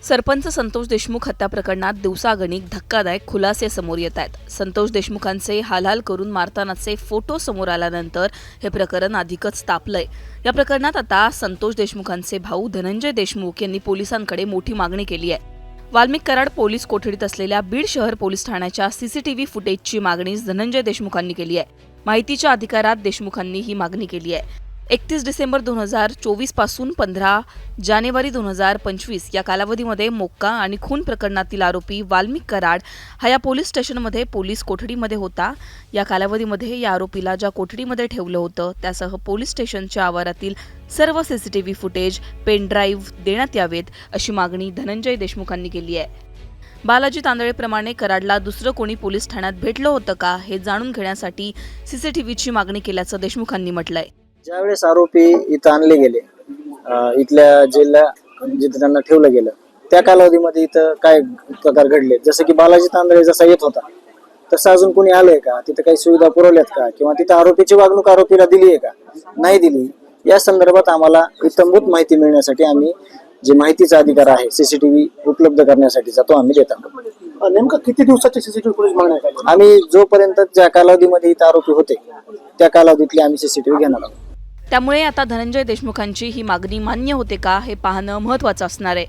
सरपंच संतोष देशमुख हत्या प्रकरणात दिवसागणिक धक्कादायक खुलासे समोर येत आहेत। संतोष देशमुखांचे हालहाल करून मारतानाचे फोटो समोर आल्यानंतर हे प्रकरण अधिकच तापलंय। या प्रकरणात आता संतोष देशमुखांचे भाऊ धनंजय देशमुख यांनी पोलिसांकडे मोठी मागणी केली आहे। वाल्मिक कराड पोलीस कोठडीत असलेल्या बीड शहर पोलीस ठाण्याच्या सीसीटीव्ही फुटेजची मागणी धनंजय देशमुखांनी केली आहे। माहितीच्या अधिकारात देशमुखांनी ही मागणी केली आहे। 31 डिसेंबर 2024 पासून 15 जानेवारी 2025 या कालावधीमध्ये मोक्का आणि खून प्रकरणातील आरोपी वाल्मिक कराड हा या पोलीस स्टेशनमध्ये पोलीस कोठडीमध्ये होता। या कालावधीमध्ये या आरोपीला ज्या कोठडीमध्ये ठेवलं होतं त्यासह पोलीस स्टेशनच्या आवारातील सर्व सीसीटीव्ही फुटेज पेन ड्राईव्ह देण्यात यावेत अशी मागणी धनंजय देशमुखांनी केली आहे। बालाजी तांदळेप्रमाणे कराडला दुसरं कोणी पोलीस ठाण्यात भेटलं होतं का हे जाणून घेण्यासाठी सीसीटीव्हीची मागणी केल्याचं देशमुखांनी म्हटलंय। ज्यावेळेस आरोपी इथं आणले गेले, इथल्या जेलला जिथे त्यांना ठेवलं गेलं त्या कालावधीमध्ये इथं काय प्रकार घडले, जसं की बालाजी तांदळे जसा येत होता तसं अजून कोणी आलंय का, तिथं काही सुविधा पुरवल्यात का, किंवा तिथं आरोपीची वागणूक आरोपीला दिली आहे का, नाही दिली, या संदर्भात आम्हाला इत्थंभूत माहिती मिळण्यासाठी आम्ही जे माहितीचा अधिकार आहे सीसीटीव्ही उपलब्ध करण्यासाठीचा तो आम्ही देत आहोत। नेमकं किती दिवसाचे सीसीटीव्ही फुटेज मागण्यात आले? आम्ही जोपर्यंत ज्या कालावधीमध्ये इथं आरोपी होते त्या कालावधीतले आम्ही सीसीटीव्ही घेणार आहोत। त्यामुळे आता धनंजय देशमुखांची ही मागणी मान्य होते का हे पाहणं महत्त्वाचं असणार आहे।